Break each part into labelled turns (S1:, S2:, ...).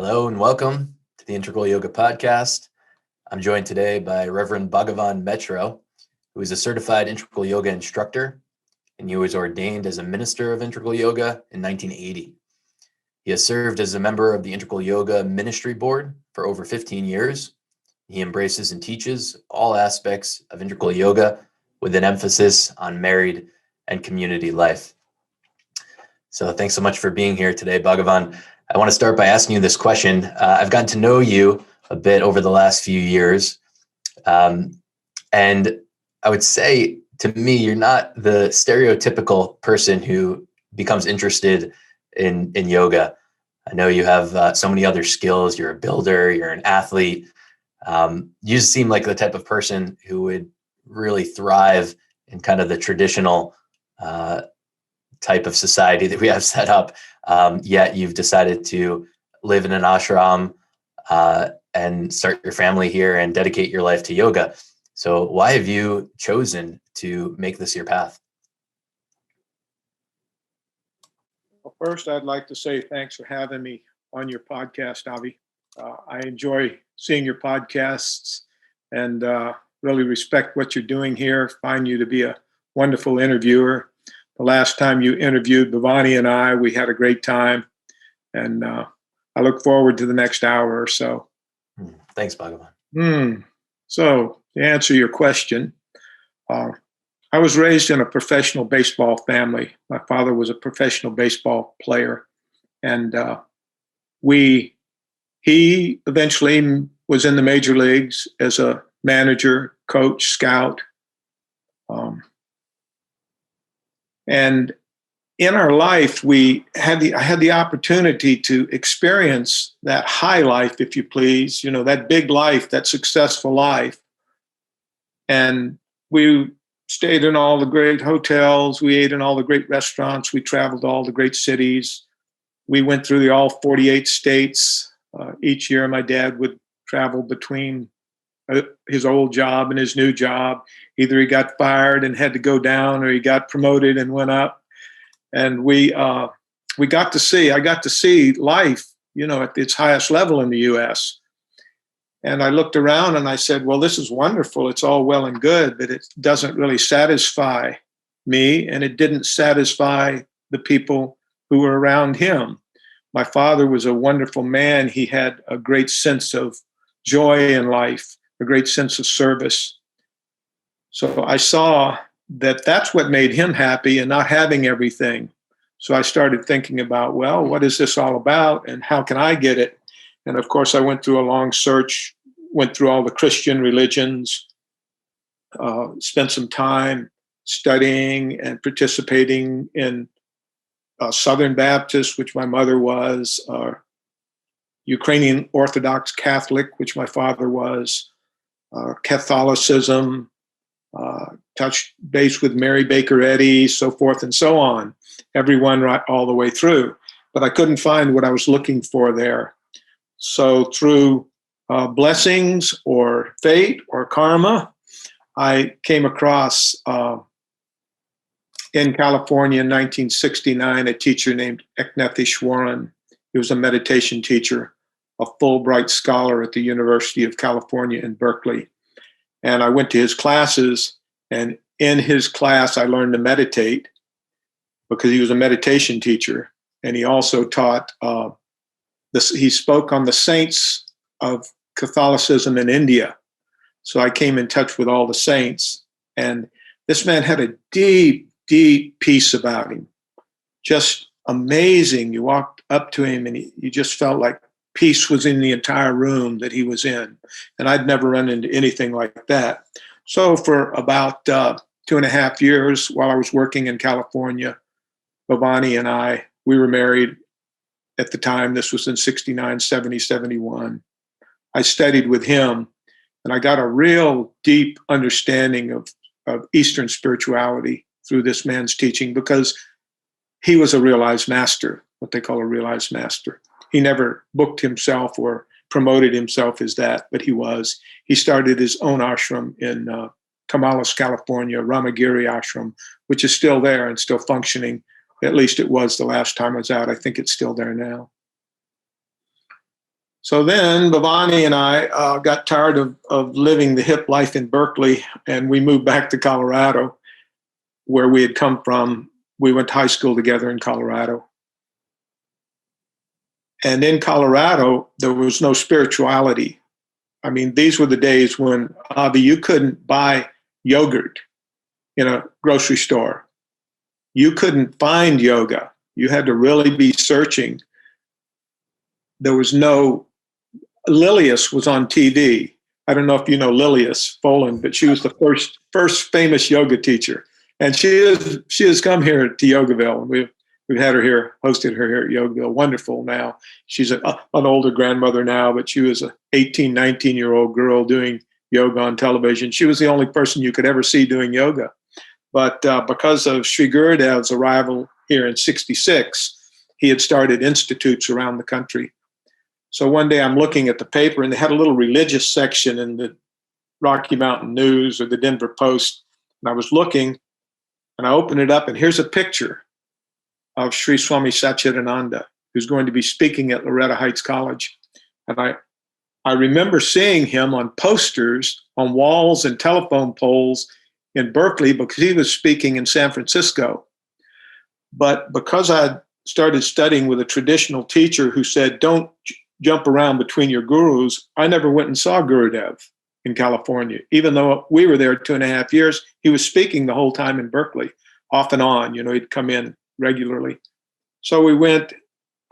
S1: Hello and welcome to the Integral Yoga Podcast. I'm joined today by Reverend Bhagavan Metro, who is a certified Integral Yoga instructor, and he was ordained as a minister of Integral Yoga in 1980. He has served as a member of the Integral Yoga Ministry Board for over 15 years. He embraces and teaches all aspects of Integral Yoga with an emphasis on married and community life. So thanks so much for being here today, Bhagavan. I want to start by asking you this question. I've gotten to know you a bit over the last few years. And I would say, to me, you're not the stereotypical person who becomes interested in yoga. I know you have so many other skills. You're a builder, you're an athlete. You just seem like the type of person who would really thrive in kind of the traditional type of society that we have set up. Yet you've decided to live in an ashram and start your family here and dedicate your life to yoga. So why have you chosen to make this your path?
S2: Well, first, I'd like to say thanks for having me on your podcast, Avi. I enjoy seeing your podcasts and really respect what you're doing here. Find you to be a wonderful interviewer. The last time you interviewed Bhavani and I, we had a great time, and I look forward to the next hour or so.
S1: Thanks, Bhagavan.
S2: So, to answer your question, I was raised in a professional baseball family. My father was a professional baseball player, and he eventually was in the major leagues as a manager, coach, scout. And in our life, I had the opportunity to experience that high life, if you please, that big life, that successful life. And we stayed in all the great hotels. We ate in all the great restaurants. We traveled to all the great cities. We went through all 48 states. Each year, my dad would travel between his old job and his new job. Either he got fired and had to go down, or he got promoted and went up. And I got to see life, at its highest level in the U.S. And I looked around and I said, well, this is wonderful. It's all well and good, but it doesn't really satisfy me, and it didn't satisfy the people who were around him. My father was a wonderful man. He had a great sense of joy in life, a great sense of service. So I saw that that's what made him happy, and not having everything. So I started thinking about, well, what is this all about, and how can I get it? And of course, I went through a long search, went through all the Christian religions, spent some time studying and participating in Southern Baptist, which my mother was, Ukrainian Orthodox Catholic, which my father was, Catholicism, touched base with Mary Baker Eddy, so forth and so on, everyone right all the way through. But I couldn't find what I was looking for there. So through blessings or fate or karma, I came across, in California in 1969, a teacher named Eknatheshwaran. He was a meditation teacher, a Fulbright scholar at the University of California in Berkeley. And I went to his classes, and in his class, I learned to meditate because he was a meditation teacher. And he also taught, he spoke on the saints of Catholicism in India. So I came in touch with all the saints. And this man had a deep, deep peace about him. Just amazing. You walked up to him and you just felt like peace was in the entire room that he was in. And I'd never run into anything like that. So for about 2.5 years, while I was working in California, Bhavani and we were married at the time. This was in 69, 70, 71. I studied with him, and I got a real deep understanding of Eastern spirituality through this man's teaching, because he was a realized master, what they call a realized master. He never booked himself or promoted himself as that, but he was. He started his own ashram in Camales, California, Ramagiri Ashram, which is still there and still functioning. At least it was the last time I was out. I think it's still there now. So then Bhavani and I got tired of living the hip life in Berkeley, and we moved back to Colorado, where we had come from. We went to high school together in Colorado. And in Colorado, there was no spirituality. I mean, these were the days when, Avi, you couldn't buy yogurt in a grocery store. You couldn't find yoga. You had to really be searching. There was no, Lilius was on TV. I don't know if you know Lilius Folan, but she was the first famous yoga teacher. And she has come here to Yogaville. And we've had her here, hosted her here at Yogaville. Wonderful now. She's an older grandmother now, but she was an 18, 19-year-old girl doing yoga on television. She was the only person you could ever see doing yoga. But because of Sri Gurudev's arrival here in '66, he had started institutes around the country. So one day I'm looking at the paper, and they had a little religious section in the Rocky Mountain News or the Denver Post. And I was looking, and I opened it up, and here's a picture of Sri Swami Satchidananda, who's going to be speaking at Loretta Heights College. And I remember seeing him on posters on walls and telephone poles in Berkeley because he was speaking in San Francisco. But because I started studying with a traditional teacher who said, don't jump around between your gurus, I never went and saw Gurudev in California. Even though we were there 2.5 years, he was speaking the whole time in Berkeley, off and on. He'd come in regularly. So we went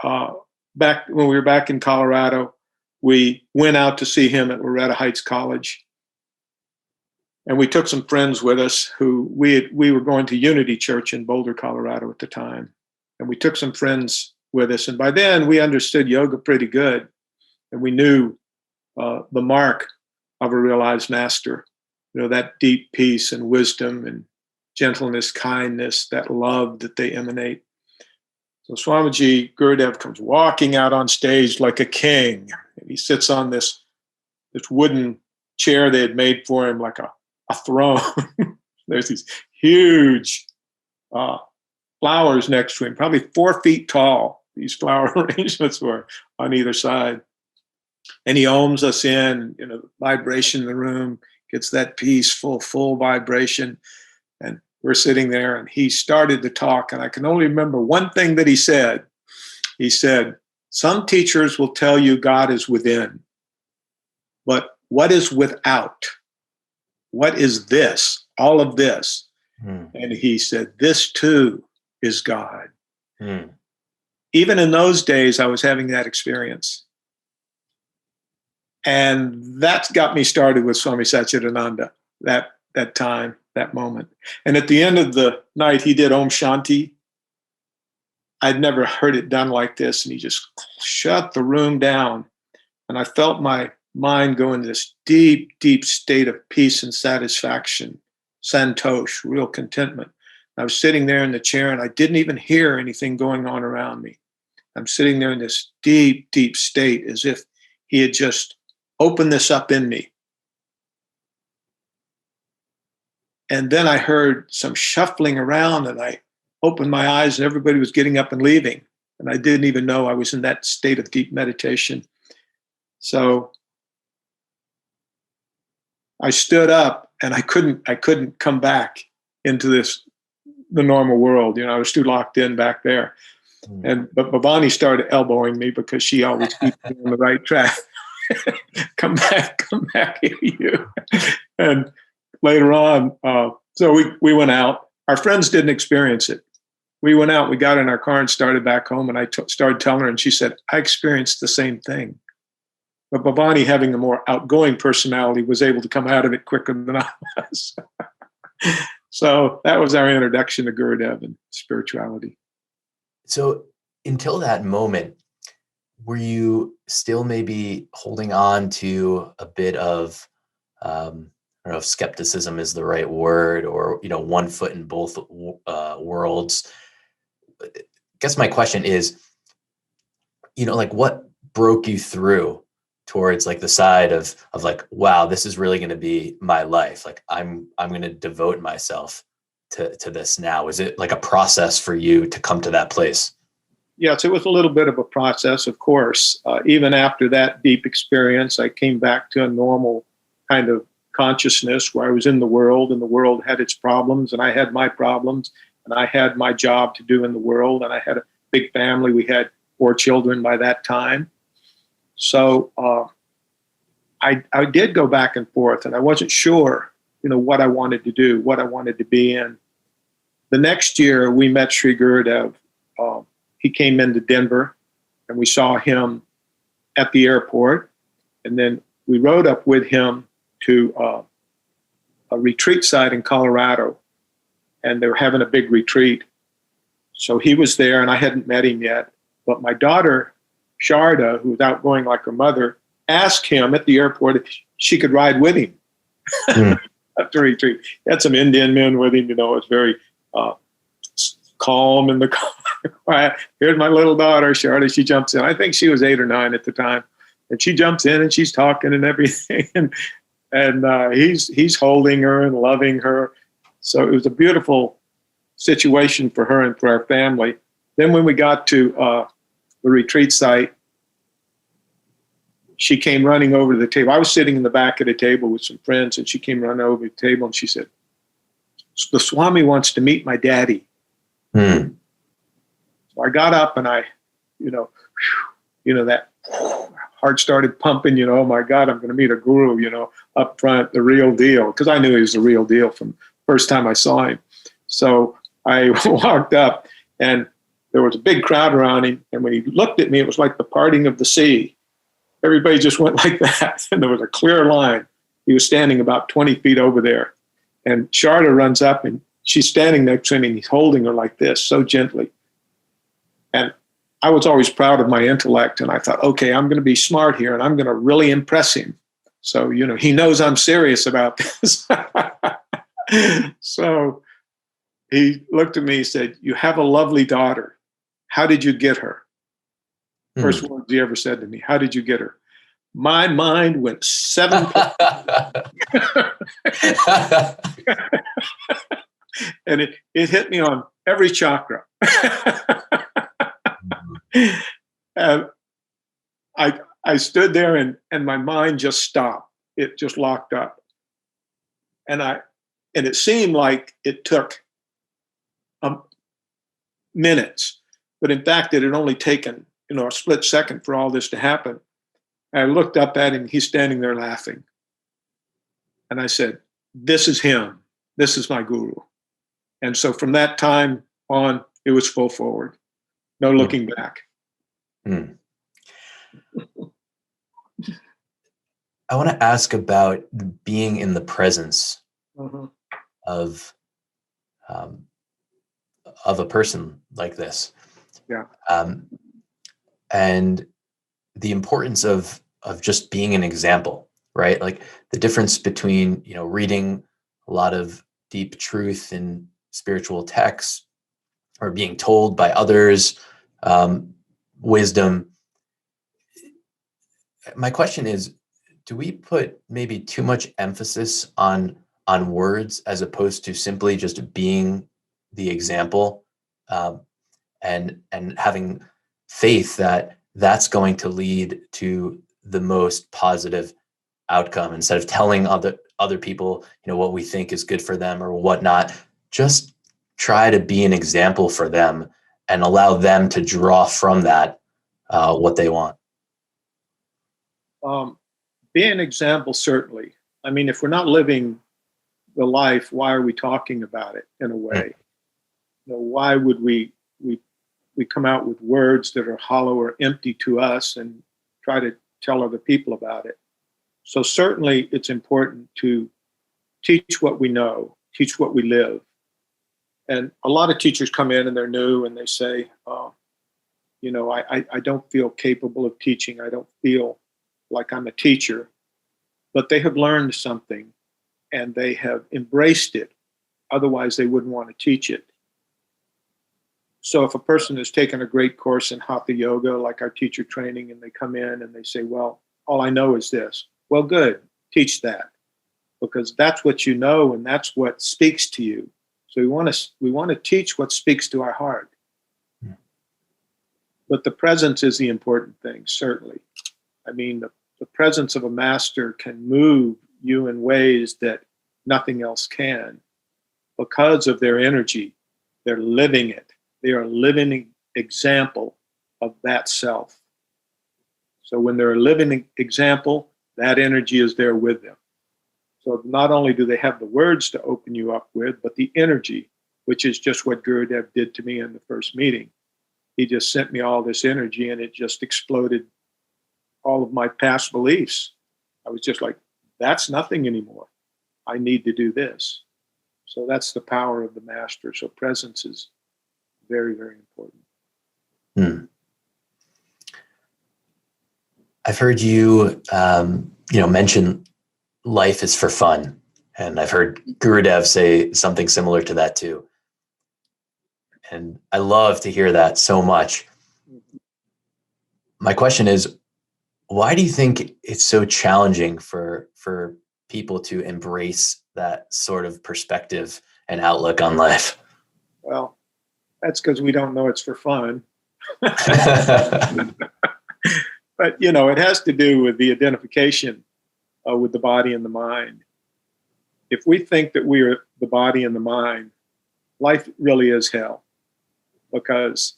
S2: back, when we were back in Colorado, we went out to see him at Loretta Heights College. And we took some friends with us who we were going to Unity Church in Boulder, Colorado at the time. And we took some friends with us. And by then we understood yoga pretty good. And we knew the mark of a realized master, that deep peace and wisdom and gentleness, kindness, that love that they emanate. So Swamiji Gurudev comes walking out on stage like a king. And he sits on this wooden chair they had made for him, like a throne. There's these huge flowers next to him, probably 4 feet tall. These flower arrangements were on either side. And he ohms us in, the vibration in the room gets that peaceful, full vibration. And we're sitting there, and he started to talk. And I can only remember one thing that he said. He said, some teachers will tell you God is within, but what is without? What is this? All of this. And he said, this too is God. Even in those days, I was having that experience. And that's got me started with Swami Satchidananda, that time, that moment. And at the end of the night, he did Om Shanti. I'd never heard it done like this. And he just shut the room down. And I felt my mind go into this deep, deep state of peace and satisfaction, santosh, real contentment. I was sitting there in the chair, and I didn't even hear anything going on around me. I'm sitting there in this deep, deep state, as if he had just opened this up in me. And then I heard some shuffling around, and I opened my eyes, and everybody was getting up and leaving. And I didn't even know I was in that state of deep meditation. So I stood up, and I couldn't come back into the normal world. I was too locked in back there. But Bhavani started elbowing me because she always keeps me on the right track. come back, you. And later on, so we went out. Our friends didn't experience it. We went out, we got in our car and started back home, and I started telling her, and she said, I experienced the same thing. But Bhavani, having a more outgoing personality, was able to come out of it quicker than I was. So that was our introduction to Gurudev and spirituality.
S1: So until that moment, were you still maybe holding on to a bit of, I don't know if skepticism is the right word, or, one foot in both worlds? I guess my question is, what broke you through towards the side of wow, this is really going to be my life. I'm going to devote myself to this now. Is it like a process for you to come to that place?
S2: Yes, it was a little bit of a process, of course. Even after that deep experience, I came back to a normal kind of consciousness where I was in the world and the world had its problems and I had my problems and I had my job to do in the world and I had a big family. We had 4 children by that time. So I did go back and forth and I wasn't sure, what I wanted to do, what I wanted to be in. The next year we met Sri Gurudev. He came into Denver and we saw him at the airport. And then we rode up with him to a retreat site in Colorado. And they were having a big retreat. So he was there and I hadn't met him yet. But my daughter, Sharda, who was outgoing like her mother, asked him at the airport if she could ride with him at the retreat. He had some Indian men with him, it was very calm in the car. Here's my little daughter, Sharda. She jumps in. I think she was 8 or 9 at the time. And she jumps in and she's talking and everything. and he's holding her and loving her. So it was a beautiful situation for her and for our family. Then when we got to the retreat site, she came running over to the table. I was sitting in the back of the table with some friends, and she came running over the table and she said, "The Swami wants to meet my daddy." So I got up and I, that heart started pumping, oh my God, I'm going to meet a guru, up front, the real deal. Because I knew he was the real deal from the first time I saw him. So I walked up and there was a big crowd around him. And when he looked at me, it was like the parting of the sea. Everybody just went like that. And there was a clear line. He was standing about 20 feet over there. And Sharda runs up and she's standing next to him and he's holding her like this, so gently. And I was always proud of my intellect. And I thought, okay, I'm going to be smart here and I'm going to really impress him. So, he knows I'm serious about this. So he looked at me and said, "You have a lovely daughter. How did you get her?" First words he ever said to me, "How did you get her?" My mind went 7. And it hit me on every chakra. And I stood there and my mind just stopped. It just locked up. And it seemed like it took minutes, but in fact it had only taken a split second for all this to happen. I looked up at him. He's standing there laughing. And I said, "This is him. This is my guru." And so from that time on, it was full forward. No looking back.
S1: I want to ask about being in the presence of a person like this.
S2: Yeah.
S1: And the importance of just being an example, right? Like the difference between, reading a lot of deep truth in spiritual texts or being told by others, wisdom. My question is, do we put maybe too much emphasis on words as opposed to simply just being the example, and having faith that that's going to lead to the most positive outcome, instead of telling other people, what we think is good for them or whatnot? Just try to be an example for them and allow them to draw from that what they want.
S2: Be an example, certainly. I mean, if we're not living the life, why are we talking about it in a way? Why would we come out with words that are hollow or empty to us and try to tell other people about it? So certainly it's important to teach what we know, teach what we live. And a lot of teachers come in and they're new and they say, I don't feel capable of teaching. I don't feel like I'm a teacher. But they have learned something and they have embraced it. Otherwise, they wouldn't want to teach it. So if a person has taken a great course in Hatha Yoga, like our teacher training, and they come in and they say, "Well, all I know is this." Well, good, teach that, because that's what you know and that's what speaks to you. So we want to teach what speaks to our heart. But the presence is the important thing, certainly. I mean, the presence of a master can move you in ways that nothing else can because of their energy. They're living it. They are a living example of that self. So when they're a living example, that energy is there with them. So not only do they have the words to open you up with, but the energy, which is just what Gurudev did to me in the first meeting. He just sent me all this energy and it just exploded all of my past beliefs. I was just like, that's nothing anymore. I need to do this. So that's the power of the master. So presence is very, very important.
S1: I've heard you, mention life is for fun. And I've heard Gurudev say something similar to that too. And I love to hear that so much. My question is, why do you think it's so challenging for people to embrace that sort of perspective and outlook on life?
S2: Well, that's because we don't know it's for fun. But, it has to do with the identification with the body and the mind. If we think that we are the body and the mind, life really is hell, because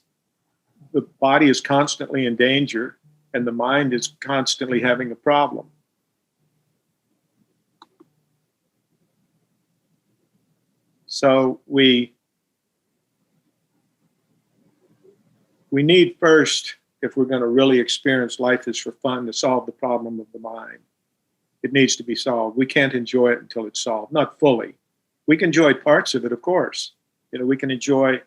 S2: the body is constantly in danger and the mind is constantly having a problem. So we need first, if we're going to really experience life is for fun, to solve the problem of the mind. It needs to be solved. We can't enjoy it until it's solved, not fully. We can enjoy parts of it, of course. We can enjoy,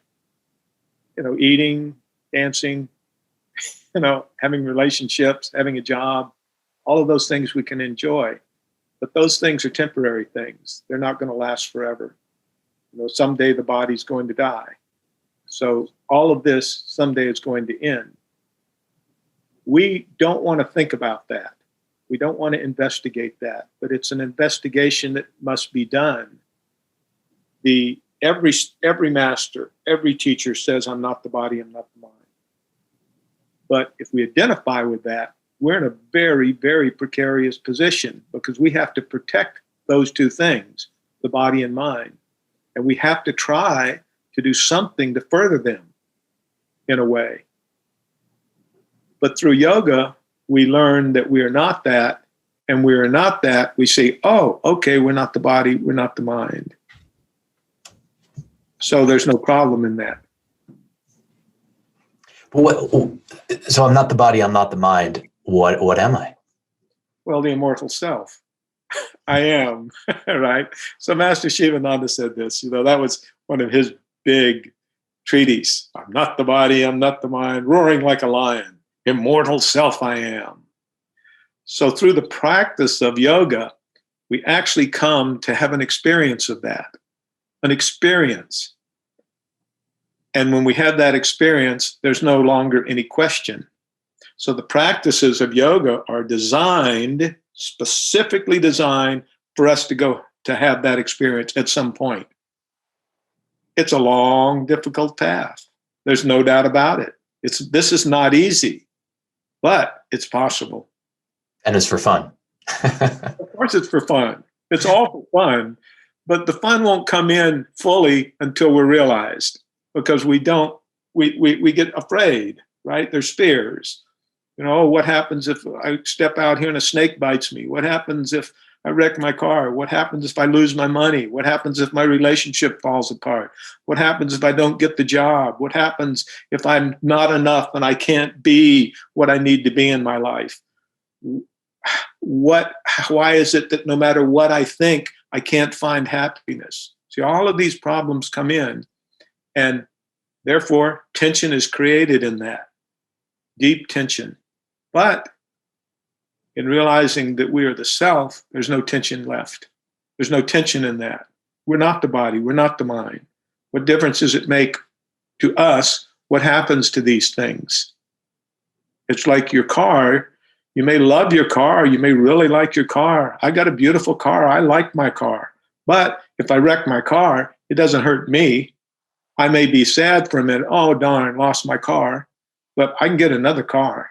S2: eating, dancing, having relationships, having a job, all of those things we can enjoy. But those things are temporary things. They're not going to last forever. Someday the body's going to die. So all of this someday is going to end. We don't want to think about that. We don't want to investigate that, but it's an investigation that must be done. Every master, every teacher says, I'm not the body, I'm not the mind. But if we identify with that, we're in a very, very precarious position, because we have to protect those two things, the body and mind. And we have to try to do something to further them in a way. But through yoga, we learn that we are not that, and we are not that. We say, oh, okay, we're not the body, we're not the mind. So there's no problem in that.
S1: So I'm not the body, I'm not the mind. What am I?
S2: Well, the immortal self. I am, right? So Master Shivananda said this, that was one of his big treatises. I'm not the body, I'm not the mind, roaring like a lion. Immortal self I am. So through the practice of yoga, we actually come to have an experience of that, an experience. And when we have that experience, there's no longer any question. So the practices of yoga are specifically designed for us to go to have that experience at some point. It's a long, difficult path. There's no doubt about it. This is not easy, but it's possible.
S1: And it's for fun.
S2: Of course it's for fun. It's all for fun, but the fun won't come in fully until we're realized, because we get afraid, right? There's fears. What happens if I step out here and a snake bites me? What happens if I wreck my car? What happens if I lose my money? What happens if my relationship falls apart? What happens if I don't get the job? What happens if I'm not enough and I can't be what I need to be in my life? Why is it that no matter what I think, I can't find happiness? See, all of these problems come in, and therefore tension is created in that, deep tension. But in realizing that we are the self, there's no tension left. There's no tension in that. We're not the body, we're not the mind. What difference does it make to us what happens to these things? It's like your car. You may love your car, you may really like your car. I got a beautiful car, I like my car. But if I wreck my car, it doesn't hurt me. I may be sad for a minute, oh darn, lost my car. But if I but I can get another car.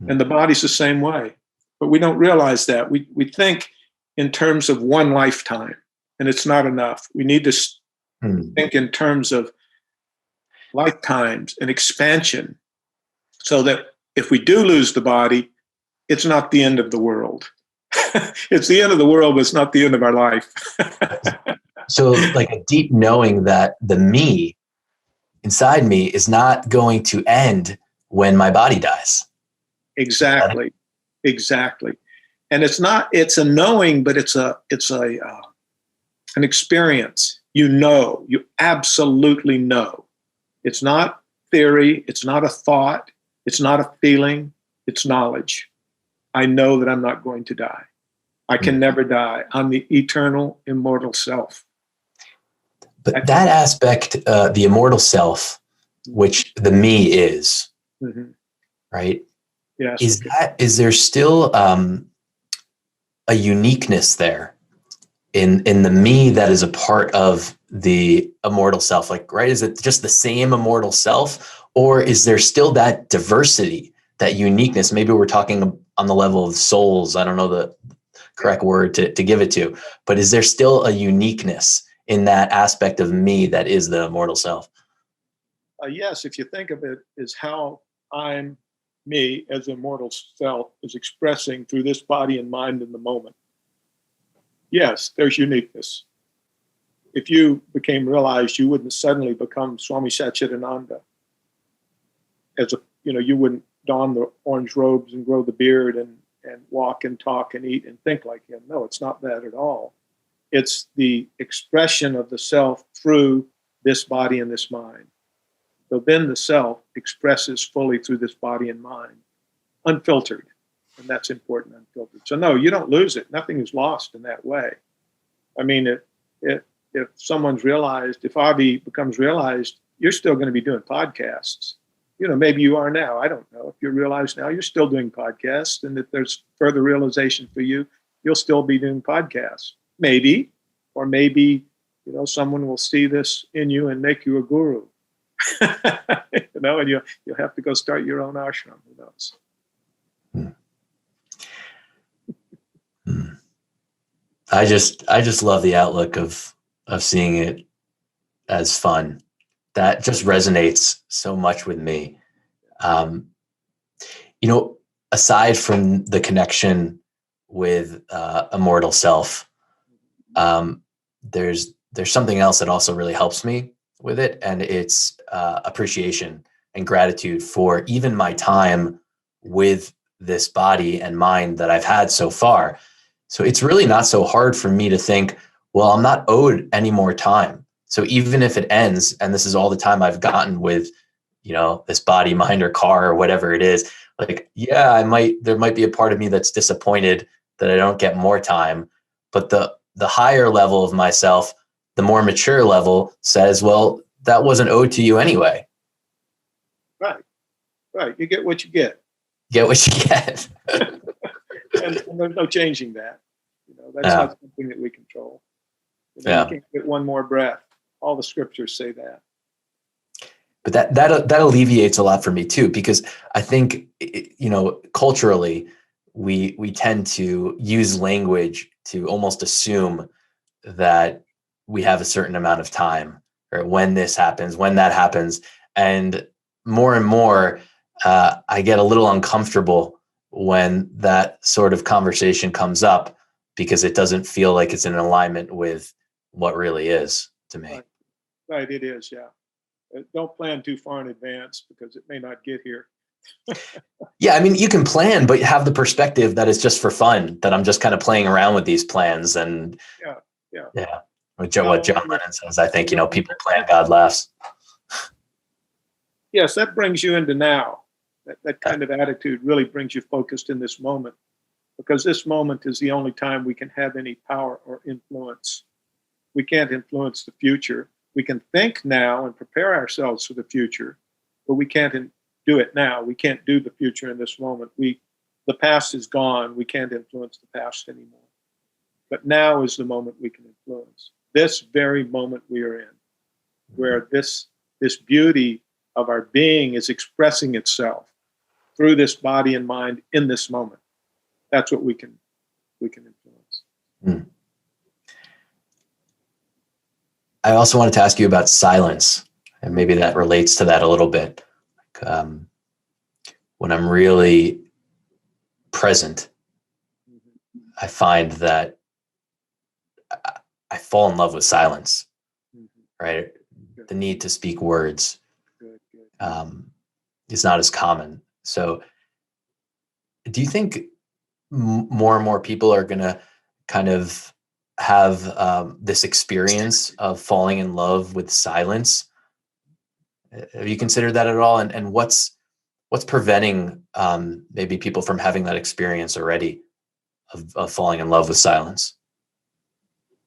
S2: And the body's the same way. But we don't realize that. We think in terms of one lifetime, and it's not enough. We need to think in terms of lifetimes and expansion, so that if we do lose the body, it's not the end of the world. It's the end of the world, but it's not the end of our life.
S1: So like a deep knowing that the me inside me is not going to end when my body dies.
S2: Exactly. And it's a knowing, but it's an experience. You absolutely know. It's not theory. It's not a thought. It's not a feeling. It's knowledge. I know that I'm not going to die. I can never die. I'm the eternal, immortal self.
S1: But that aspect, the immortal self, which the me is, right?
S2: Yes.
S1: Is there still a uniqueness there in the me that is a part of the immortal self? Like, right? Is it just the same immortal self, or is there still that diversity, that uniqueness? Maybe we're talking on the level of souls. I don't know the correct word to give it to, but is there still a uniqueness in that aspect of me that is the immortal self?
S2: Yes, if you think of it as how I'm me as immortal self is expressing through this body and mind in the moment. Yes, there's uniqueness. If you became realized, you wouldn't suddenly become Swami Satchidananda. You wouldn't don the orange robes and grow the beard and walk and talk and eat and think like him. No, it's not that at all. It's the expression of the self through this body and this mind. So then the self expresses fully through this body and mind, unfiltered. And that's important, unfiltered. So no, you don't lose it. Nothing is lost in that way. I mean, if someone's realized, if Avi becomes realized, you're still going to be doing podcasts. Maybe you are now. I don't know. If you're realized now, you're still doing podcasts. And if there's further realization for you, you'll still be doing podcasts. Maybe, or maybe, someone will see this in you and make you a guru. And you'll have to go start your own ashram. Who knows?
S1: I just love the outlook of seeing it as fun. That just resonates so much with me. Aside from the connection with immortal self, there's something else that also really helps me with it, and it's appreciation and gratitude for even my time with this body and mind that I've had so far. So it's really not so hard for me to think, well, I'm not owed any more time. So even if it ends and this is all the time I've gotten with, this body, mind, or car, or whatever it is, like, yeah, there might be a part of me that's disappointed that I don't get more time. But the higher level of myself, the more mature level, says, well, that wasn't owed to you anyway.
S2: Right. You get what you get.
S1: Get what you get.
S2: and there's no changing that. That's not something that we control. You can't get one more breath. All the scriptures say that.
S1: But that alleviates a lot for me too, because I think, culturally, we tend to use language to almost assume that we have a certain amount of time, or when this happens, when that happens. And more, I get a little uncomfortable when that sort of conversation comes up, because it doesn't feel like it's in alignment with what really is to me.
S2: Right, it is, yeah. Don't plan too far in advance, because it may not get here.
S1: Yeah, I mean, you can plan, but have the perspective that it's just for fun, that I'm just kind of playing around with these plans. And yeah. What John Lennon says, I think, people plan, God laughs.
S2: Yes, that brings you into now. That kind of attitude really brings you focused in this moment, because this moment is the only time we can have any power or influence. We can't influence the future. We can think now and prepare ourselves for the future, but we can't do it now. We can't do the future in this moment. The past is gone. We can't influence the past anymore. But now is the moment we can influence. This very moment we are in, where this beauty of our being is expressing itself through this body and mind in this moment. That's what we can influence.
S1: Mm. I also wanted to ask you about silence, and maybe that relates to that a little bit. When I'm really present, I find that I fall in love with silence, right?
S2: Good.
S1: The need to speak words
S2: Good.
S1: is not as common. So do you think more and more people are going to kind of have this experience of falling in love with silence? Have you considered that at all? And what's preventing maybe people from having that experience already of falling in love with silence?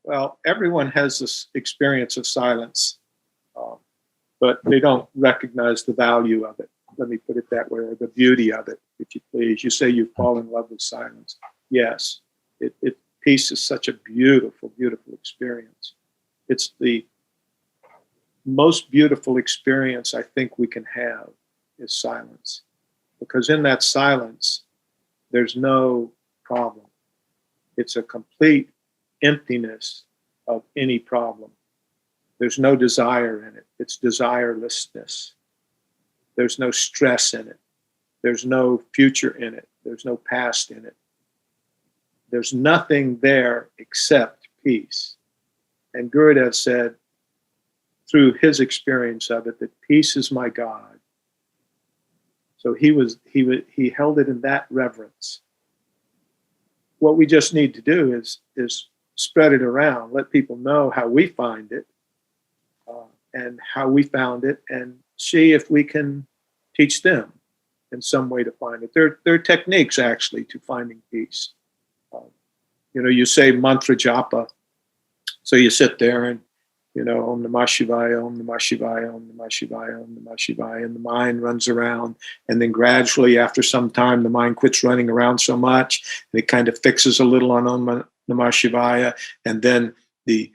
S2: Well, everyone has this experience of silence, but they don't recognize the value of it. Let me put it that way, or the beauty of it, if you please. You say you fall in love with silence. Yes, peace is such a beautiful, beautiful experience. It's the most beautiful experience I think we can have is silence, because in that silence, there's no problem. It's a complete emptiness of any problem. There's no desire in it. It's desirelessness. There's no stress in it. There's no future in it. There's no past in it. There's nothing there except peace. And Gurudev said, through his experience of it, that peace is my God. So he held it in that reverence. What we just need to do is spread it around, let people know how we find it, and how we found it, and see if we can teach them in some way to find it. There are techniques actually to finding peace. You say mantra japa, so you sit there and Om Namah Shivaya, Om Namah Shivaya, Om Namah Shivaya, Om Namah Shivaya, and the mind runs around, and then gradually after some time the mind quits running around so much, and it kind of fixes a little on Om Namah Shivaya, and then the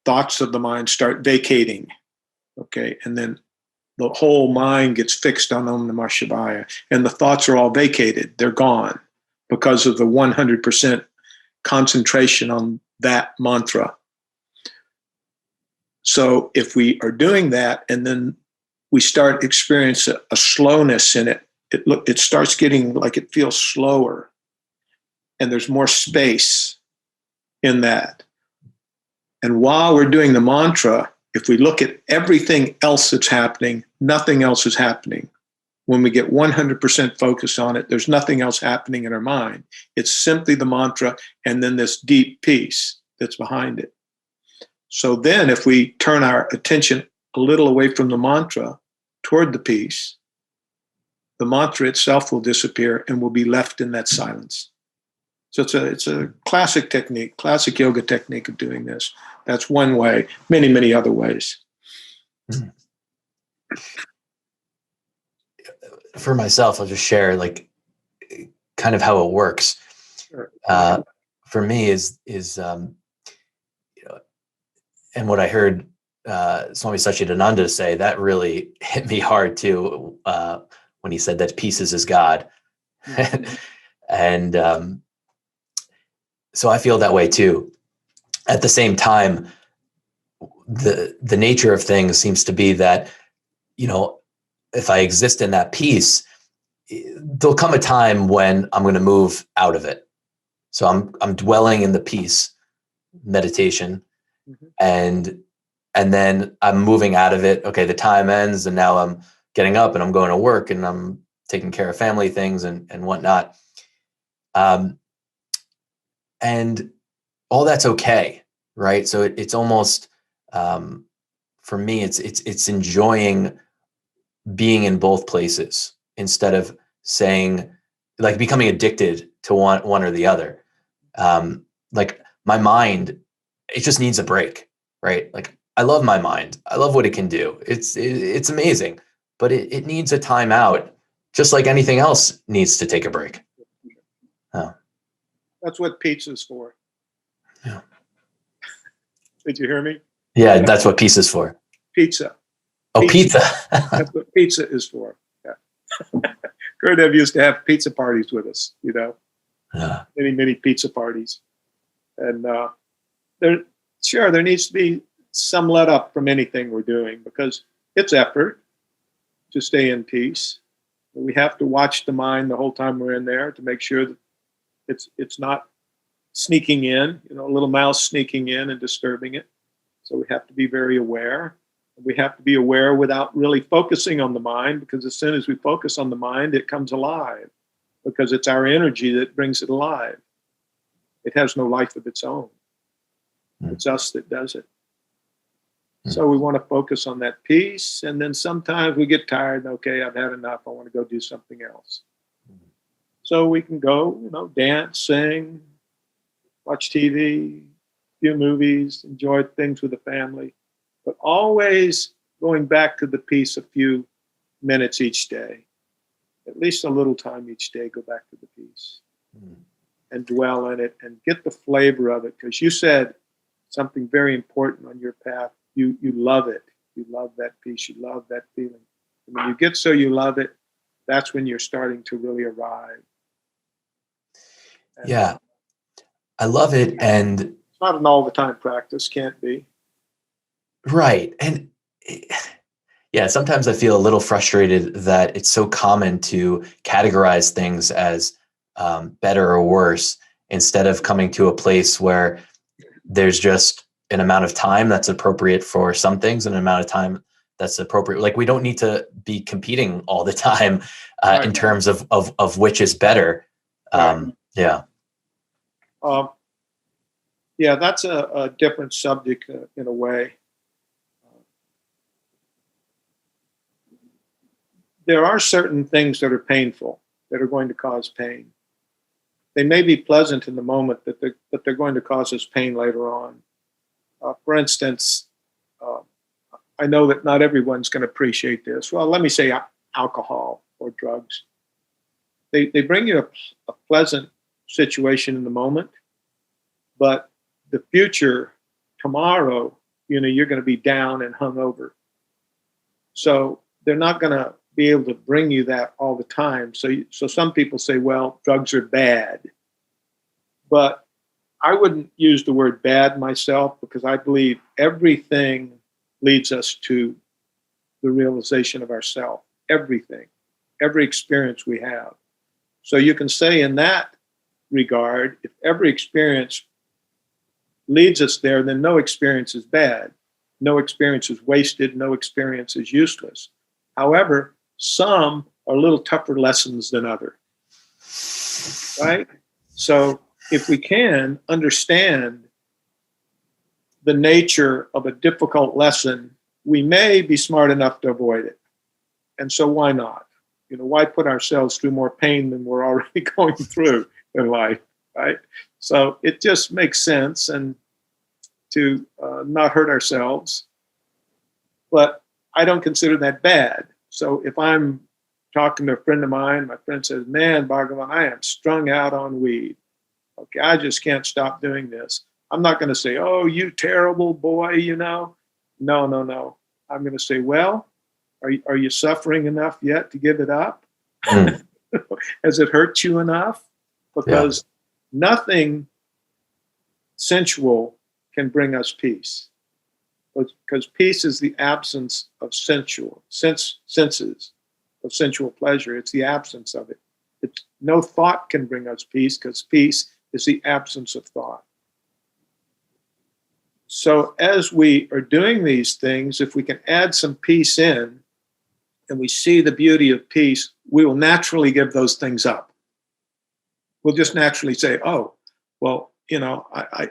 S2: thoughts of the mind start vacating, okay, and then the whole mind gets fixed on Om Namah Shivaya, and the thoughts are all vacated, they're gone, because of the 100% concentration on that mantra. So if we are doing that, and then we start experiencing a slowness in it, it starts getting like it feels slower, and there's more space in that. And while we're doing the mantra, if we look at everything else that's happening, nothing else is happening. When we get 100% focused on it, there's nothing else happening in our mind. It's simply the mantra and then this deep peace that's behind it. So then if we turn our attention a little away from the mantra toward the peace, the mantra itself will disappear and we'll be left in that silence. So it's a classic technique, classic yoga technique of doing this. That's one way, many, many other ways.
S1: For myself, I'll just share kind of how it works.
S2: Sure.
S1: For me is and what I heard Swami Satchidananda say, that really hit me hard too, when he said that peace is his God.
S2: Mm-hmm.
S1: And so I feel that way too. At the same time, the nature of things seems to be that, if I exist in that peace, there'll come a time when I'm going to move out of it. So I'm dwelling in the peace meditation, and then I'm moving out of it. Okay, the time ends, and now I'm getting up and I'm going to work and I'm taking care of family things and whatnot. And all that's okay, right? So it's almost, for me, it's enjoying being in both places instead of saying, like, becoming addicted to one or the other. Like my mind, it just needs a break, right? Like I love my mind. I love what it can do. It's amazing, but it needs a time out, just like anything else needs to take a break. Oh.
S2: That's what pizza's for.
S1: Yeah.
S2: Did you hear me?
S1: Yeah, that's what peace is for.
S2: Pizza.
S1: Oh, pizza.
S2: That's what pizza is for. Yeah. Gurdev used to have pizza parties with us,
S1: Yeah.
S2: many pizza parties. And there, sure, there needs to be some let up from anything we're doing because it's effort to stay in peace. We have to watch the mind the whole time we're in there to make sure that it's not sneaking in, a little mouse sneaking in and disturbing it. So we have to be very aware. We have to be aware without really focusing on the mind, because as soon as we focus on the mind, it comes alive, because it's our energy that brings it alive. It has no life of its own. It's us that does it. So we want to focus on that peace, and then sometimes we get tired. Okay, I've had enough. I want to go do something else. So we can go, dance, sing, watch TV, view movies, enjoy things with the family, but always going back to the peace a few minutes each day, at least a little time each day. Go back to the peace and dwell in it and get the flavor of it, because you said something very important on your path. You love it. You love that peace. You love that feeling. And when you get so you love it, that's when you're starting to really arrive. And
S1: Yeah, I love it. And
S2: it's not an all the time practice. Can't be.
S1: right. And yeah, sometimes I feel a little frustrated that it's so common to categorize things as better or worse, instead of coming to a place where there's just an amount of time that's appropriate for some things and an amount of time that's appropriate. Like, we don't need to be competing all the time in terms of which is better. Yeah.
S2: Yeah, that's a different subject in a way. There are certain things that are painful, that are going to cause pain. They may be pleasant in the moment, but they're going to cause us pain later on. For instance, I know that not everyone's going to appreciate this. Well, let me say alcohol or drugs. They bring you a pleasant situation in the moment, but the future, tomorrow, you're going to be down and hungover. So they're not going to be able to bring you that all the time. So some people say, well, drugs are bad. But I wouldn't use the word bad myself, because I believe everything leads us to the realization of ourself. Everything, every experience we have. So you can say in that regard, if every experience leads us there, then no experience is bad. No experience is wasted. No experience is useless. However, some are a little tougher lessons than others, right? So if we can understand the nature of a difficult lesson, we may be smart enough to avoid it. And so why not? Why put ourselves through more pain than we're already going through in life, right? So it just makes sense, and to not hurt ourselves. But I don't consider that bad. So if I'm talking to a friend of mine, my friend says, man, Bhagavan, I am strung out on weed. Okay, I just can't stop doing this. I'm not going to say, oh, you terrible boy, No. I'm going to say, well, are you suffering enough yet to give it up? Has it hurt you enough? Because nothing sensual can bring us peace. Because peace is the absence of senses of sensual pleasure. It's the absence of it. No thought can bring us peace, because peace is the absence of thought. So as we are doing these things, if we can add some peace in, and we see the beauty of peace, we will naturally give those things up. We'll just naturally say, oh, well, I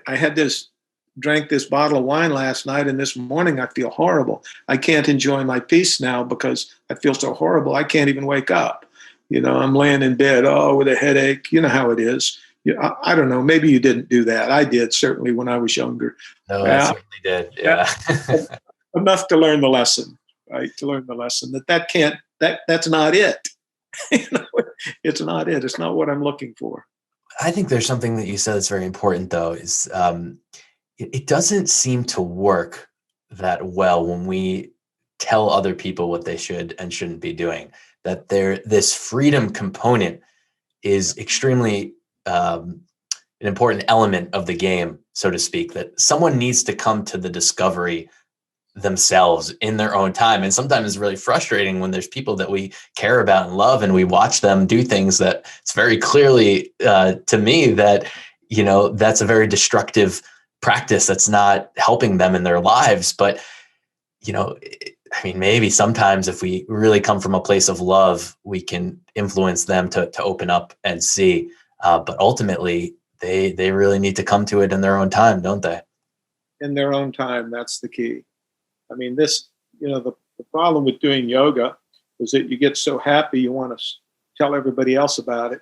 S2: drank this bottle of wine last night, and this morning I feel horrible. I can't enjoy my peace now because I feel so horrible. I can't even wake up. I'm laying in bed, with a headache. You know how it is. I don't know. Maybe you didn't do that. I did, certainly, when I was younger.
S1: No, I certainly did. Yeah.
S2: Enough to learn the lesson, right? To learn the lesson that's not it. It's not it. It's not what I'm looking for.
S1: I think there's something that you said that's very important, though, is it doesn't seem to work that well when we tell other people what they should and shouldn't be doing. That this freedom component is extremely an important element of the game, so to speak, that someone needs to come to the discovery themselves in their own time. And sometimes it's really frustrating when there's people that we care about and love, and we watch them do things that it's very clearly to me that, that's a very destructive practice that's not helping them in their lives. But, maybe sometimes if we really come from a place of love, we can influence them to open up and see. But ultimately, they really need to come to it in their own time, don't they?
S2: In their own time, that's the key. The problem with doing yoga is that you get so happy you want to tell everybody else about it.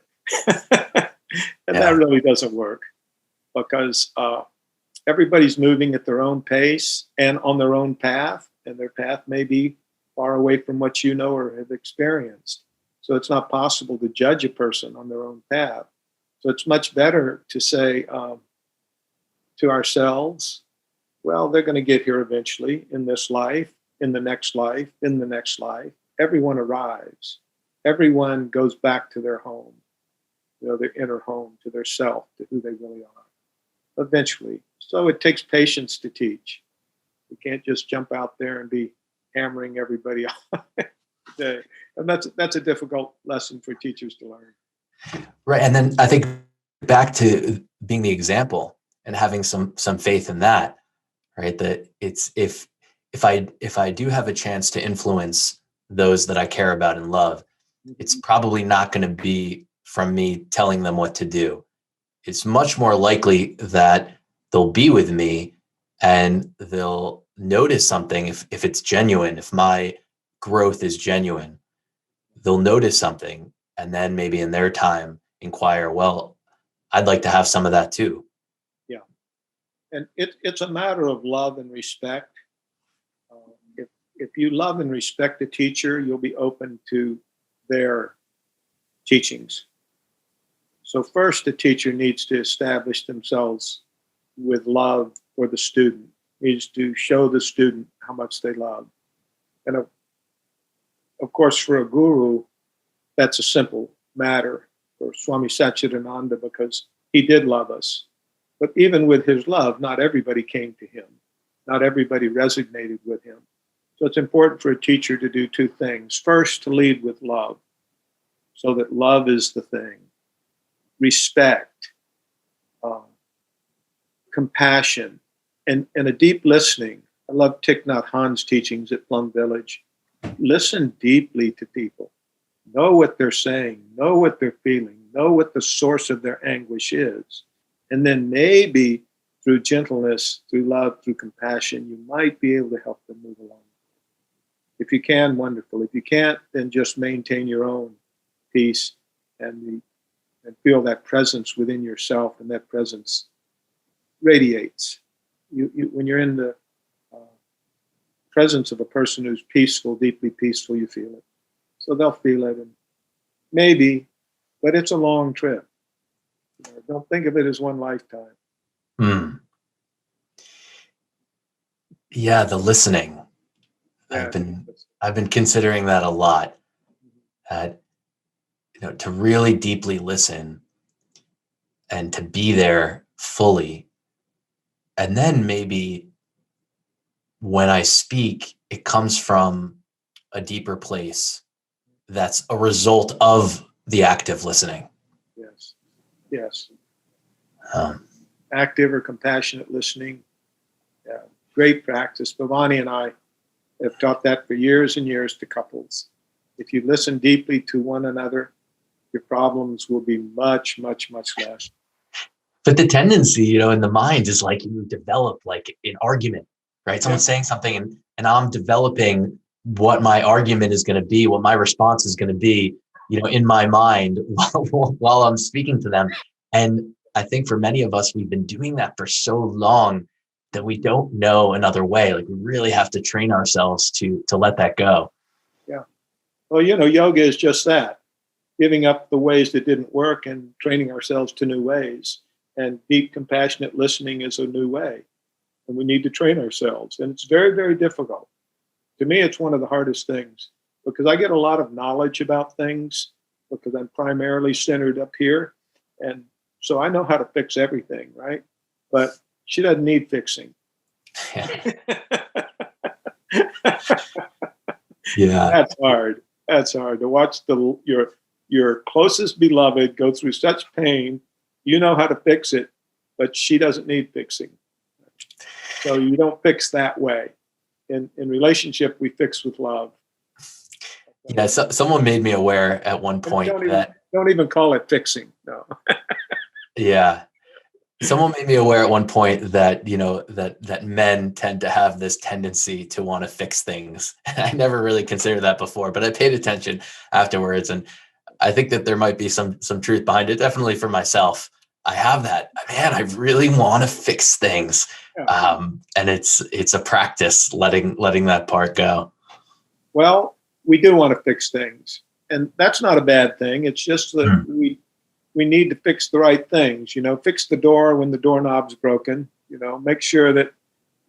S2: And that really doesn't work, because everybody's moving at their own pace and on their own path, and their path may be far away from what you know or have experienced. So it's not possible to judge a person on their own path. So it's much better to say to ourselves, well, they're going to get here eventually, in this life, in the next life, in the next life. Everyone arrives. Everyone goes back to their home, their inner home, to their self, to who they really are, eventually. So it takes patience to teach. You can't just jump out there and be hammering everybody off. And that's a difficult lesson for teachers to learn.
S1: Right. And then I think back to being the example and having some faith in that, right? That it's if I do have a chance to influence those that I care about and love, it's probably not going to be from me telling them what to do. It's much more likely that they'll be with me and they'll notice something if it's genuine, if my growth is genuine, they'll notice something, and then maybe in their time inquire, well, I'd like to have some of that too.
S2: Yeah. And it's a matter of love and respect. If you love and respect a teacher, you'll be open to their teachings. So first, the teacher needs to establish themselves with love for the student, needs to show the student how much they love. And of course, for a guru, that's a simple matter for Swami Satchidananda, because he did love us. But even with his love, not everybody came to him. Not everybody resonated with him. So it's important for a teacher to do two things. First, to lead with love, so that love is the thing. Respect, compassion, and a deep listening. I love Thich Nhat Hanh's teachings at Plum Village. Listen deeply to people. Know what they're saying. Know what they're feeling. Know what the source of their anguish is. And then maybe through gentleness, through love, through compassion, you might be able to help them move along. If you can, wonderful. If you can't, then just maintain your own peace and feel that presence within yourself, and that presence radiates. When you're in the presence of a person who's peaceful, deeply peaceful, you feel it. So they'll feel it, and maybe, but it's a long trip. Don't think of it as one lifetime.
S1: Yeah, the listening. Yeah, I've been considering that a lot. To really deeply listen and to be there fully. And then maybe when I speak, it comes from a deeper place that's a result of the active listening.
S2: Yes. Active or compassionate listening. Yeah, great practice. Bhavani and I have taught that for years and years to couples. If you listen deeply to one another, your problems will be much, much, much less.
S1: But the tendency, in the mind is like you develop like an argument, right? Someone's saying something and I'm developing what my argument is going to be, what my response is going to be, in my mind while I'm speaking to them. And I think for many of us, we've been doing that for so long that we don't know another way. Like, we really have to train ourselves to let that go.
S2: Yeah. Well, yoga is just that. Giving up the ways that didn't work and training ourselves to new ways. And deep, compassionate listening is a new way. And we need to train ourselves. And it's very, very difficult. To me, it's one of the hardest things because I get a lot of knowledge about things because I'm primarily centered up here. And so I know how to fix everything, right? But she doesn't need fixing.
S1: Yeah.
S2: That's hard. That's hard to watch your closest beloved go through such pain. You know how to fix it, but she doesn't need fixing. So you don't fix that way. In relationship, we fix with love.
S1: Yeah. So, someone made me aware at one
S2: And
S1: point
S2: don't even call it fixing. No.
S1: yeah, someone made me aware at one point that, that men tend to have this tendency to want to fix things. I never really considered that before, but I paid attention afterwards. And I think that there might be some truth behind it. Definitely for myself. I have that, man, I really want to fix things.
S2: Yeah.
S1: And it's a practice letting that part go.
S2: Well, we do want to fix things, and that's not a bad thing. It's just that we need to fix the right things. Fix the door when the doorknob's broken. Make sure that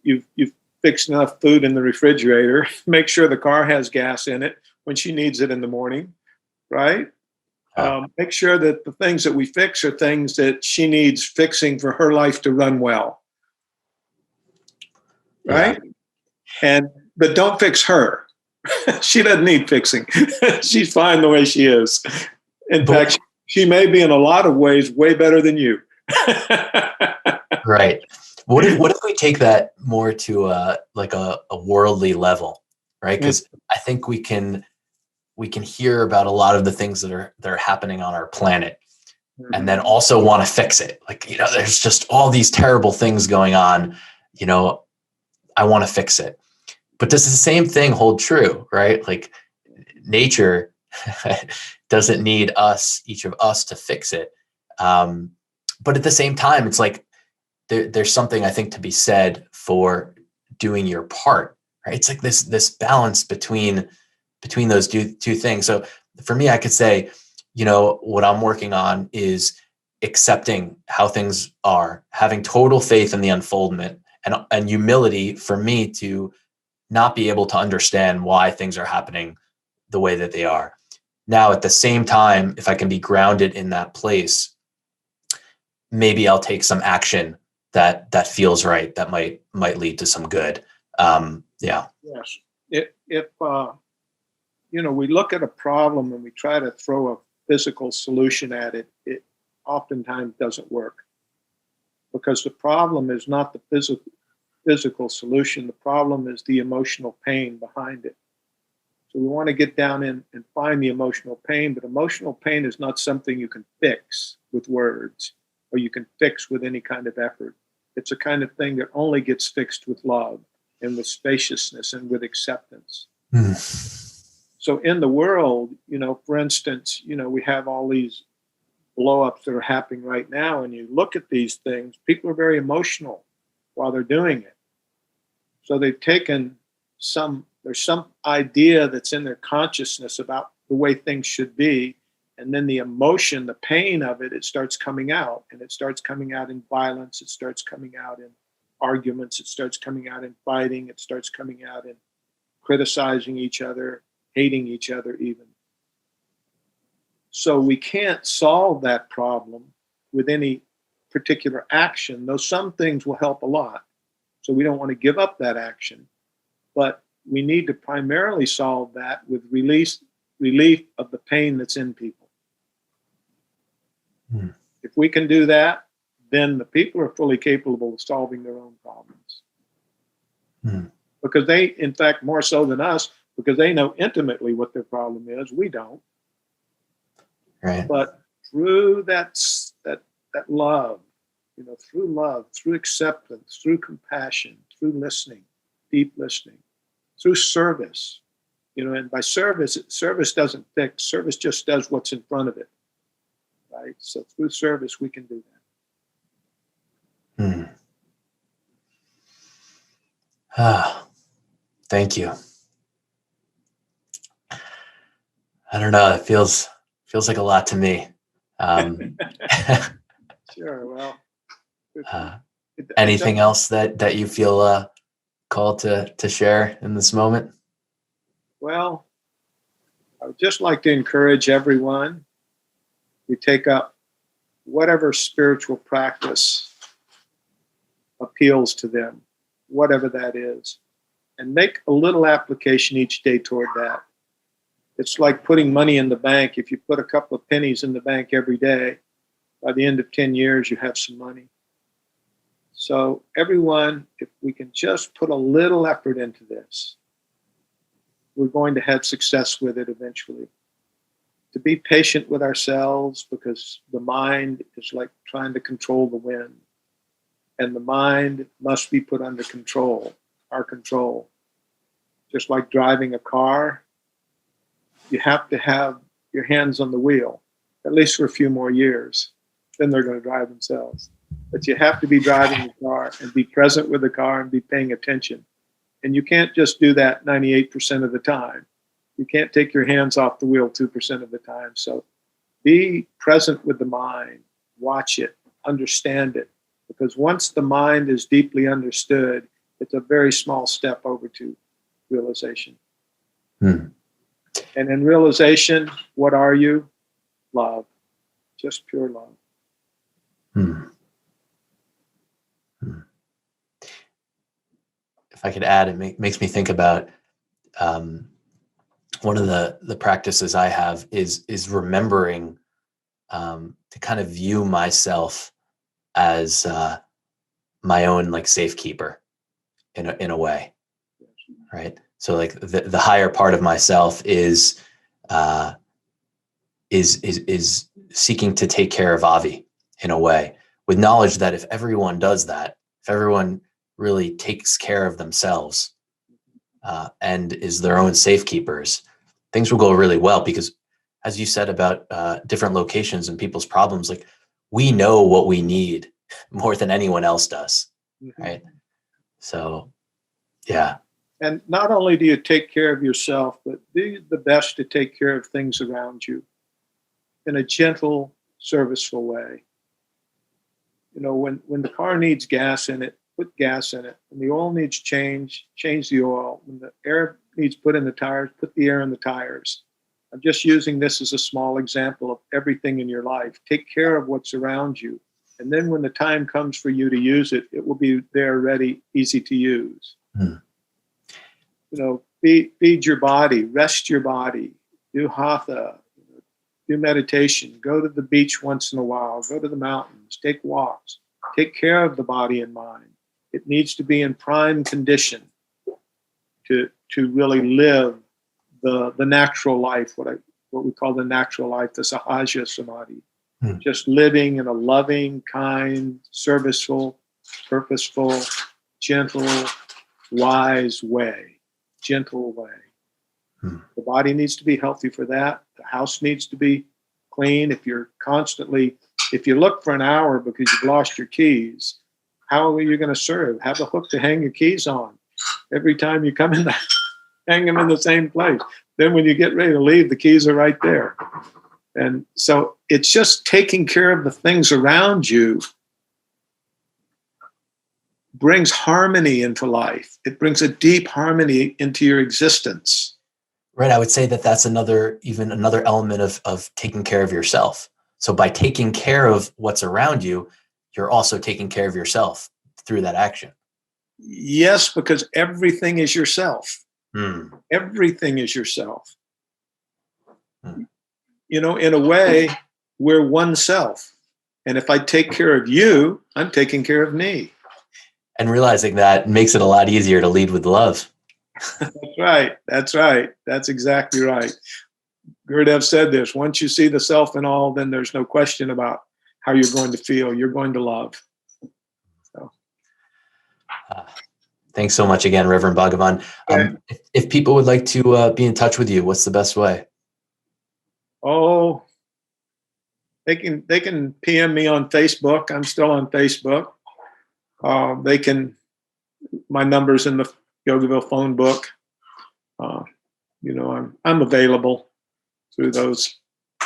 S2: you've fixed enough food in the refrigerator. Make sure the car has gas in it when she needs it in the morning, right? Make sure that the things that we fix are things that she needs fixing for her life to run well, right? Yeah. But don't fix her. She doesn't need fixing. She's fine the way she is. In fact, she may be in a lot of ways way better than you.
S1: Right. What if we take that more to a worldly level, right? Because I think we can hear about a lot of the things that are happening on our planet, and then also want to fix it. There's just all these terrible things going on. I want to fix it. But does the same thing hold true, right? Like nature doesn't need each of us to fix it. But at the same time, it's like there's something I think to be said for doing your part, right? It's like this balance between those two things. So for me, I could say, what I'm working on is accepting how things are, having total faith in the unfoldment, and humility for me to not be able to understand why things are happening the way that they are. Now, at the same time, if I can be grounded in that place, maybe I'll take some action that feels right, that might lead to some good. Yeah.
S2: Yes. If we look at a problem and we try to throw a physical solution at it, it oftentimes doesn't work, because the problem is not the physical solution. The problem is the emotional pain behind it. So we want to get down in and find the emotional pain, but emotional pain is not something you can fix with words or you can fix with any kind of effort. It's a kind of thing that only gets fixed with love and with spaciousness and with acceptance. So in the world, for instance, we have all these blow-ups that are happening right now, and you look at these things, people are very emotional while they're doing it. So they've taken there's some idea that's in their consciousness about the way things should be. And then the emotion, the pain of it starts coming out. And it starts coming out in violence. It starts coming out in arguments. It starts coming out in fighting. It starts coming out in criticizing each other, hating each other even. So we can't solve that problem with any particular action, though some things will help a lot. So we don't want to give up that action, but we need to primarily solve that with relief of the pain that's in people. If we can do that, then the people are fully capable of solving their own problems. Because they, in fact, more so than us, because they know intimately what their problem is. We don't.
S1: Right.
S2: But through that love, through love, through acceptance, through compassion, through listening, deep listening, through service, and by service doesn't fix. Service just does what's in front of it, right? So through service, we can do that.
S1: Thank you. I don't know. It feels like a lot to me.
S2: Sure. Well,
S1: anything else that you feel called to share in this moment?
S2: Well, I would just like to encourage everyone to take up whatever spiritual practice appeals to them, whatever that is, and make a little application each day toward that. It's like putting money in the bank. If you put a couple of pennies in the bank every day, by the end of 10 years, you have some money. So everyone, if we can just put a little effort into this, we're going to have success with it eventually. To be patient with ourselves, because the mind is like trying to control the wind. And the mind must be put under control, our control. Just like driving a car, you have to have your hands on the wheel, at least for a few more years. Then they're going to drive themselves. But you have to be driving the car and be present with the car and be paying attention. And you can't just do that 98% of the time. You can't take your hands off the wheel 2% of the time. So be present with the mind, watch it, understand it. Because once the mind is deeply understood, it's a very small step over to realization. And in realization, what are you? Love. Just pure love.
S1: If I could add, it makes me think about one of the practices I have is remembering to kind of view myself as my own like safekeeper in a way, right? So like the higher part of myself is seeking to take care of Avi in a way, with knowledge that if everyone does that, if everyone really takes care of themselves and is their own safekeepers, things will go really well. Because as you said about different locations and people's problems, like we know what we need more than anyone else does, right? So, yeah.
S2: And not only do you take care of yourself, but be the best to take care of things around you in a gentle, serviceful way. You know, when the car needs gas in it, put gas in it. When the oil needs change the oil. When the air needs put in the tires, put the air in the tires. I'm just using this as a small example of everything in your life. Take care of what's around you. And then when the time comes for you to use it, it will be there, ready, easy to use. You know, feed your body, rest your body, do hatha, do meditation, go to the beach once in a while, go to the mountains, take walks, take care of the body and mind. It needs to be in prime condition to really live the natural life, what we call the natural life, the Sahaja Samadhi. Just living in a loving, kind, serviceful, purposeful, gentle, wise way. Gentle way. The body needs to be healthy for that. The house needs to be clean. If you look for an hour because you've lost your keys, how are you going to serve? Have a hook to hang your keys on. Every time you come in, hang them in the same place. Then when you get ready to leave, the keys are right there. And so it's just taking care of the things around you brings harmony into life. It brings a deep harmony into your existence.
S1: Right. I would say that that's another element of taking care of yourself. So by taking care of what's around you, you're also taking care of yourself through that action.
S2: Yes, because everything is yourself. Everything is yourself. You know, in a way, we're one self. And if I take care of you, I'm taking care of me.
S1: And realizing that makes it a lot easier to lead with love.
S2: That's right. That's right. That's exactly right. Gurudev said this: once you see the self in all, then there's no question about how you're going to feel. You're going to love. So.
S1: Thanks so much again, Reverend Bhagavan. If people would like to be in touch with you, what's the best way?
S2: Oh, they can PM me on Facebook. I'm still on Facebook. My number's in the Yogaville phone book. You know, I'm available through those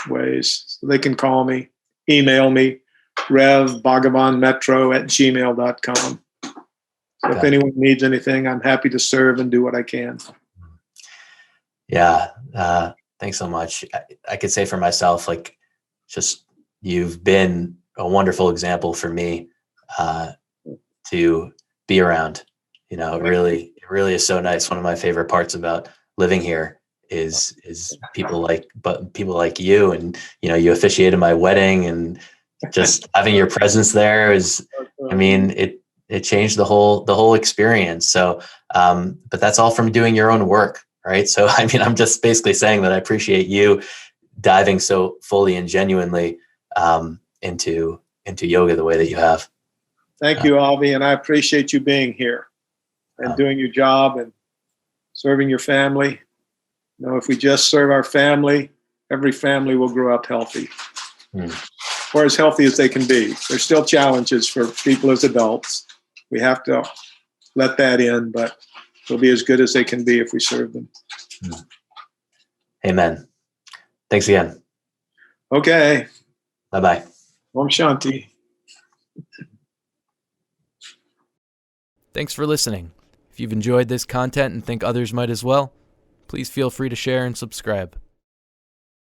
S2: ways. So they can call me, email me, revbhagavanmetro@gmail.com. So if anyone needs anything, I'm happy to serve and do what I can.
S1: Yeah. Thanks so much. I could say for myself, like, just you've been a wonderful example for me to be around. It really is so nice. One of my favorite parts about living here is people like you, and you officiated my wedding, and just having your presence there is, I mean, it changed the whole experience. So, but that's all from doing your own work, right? So, I mean, I'm just basically saying that I appreciate you diving so fully and genuinely into yoga the way that you have.
S2: Thank you, Avi, and I appreciate you being here and doing your job and serving your family. If we just serve our family, every family will grow up healthy, or as healthy as they can be. There's still challenges for people as adults. We have to let that in, but they'll be as good as they can be if we serve them.
S1: Amen. Thanks again.
S2: Okay.
S1: Bye-bye.
S2: Om Shanti.
S3: Thanks for listening. If you've enjoyed this content and think others might as well, please feel free to share and subscribe.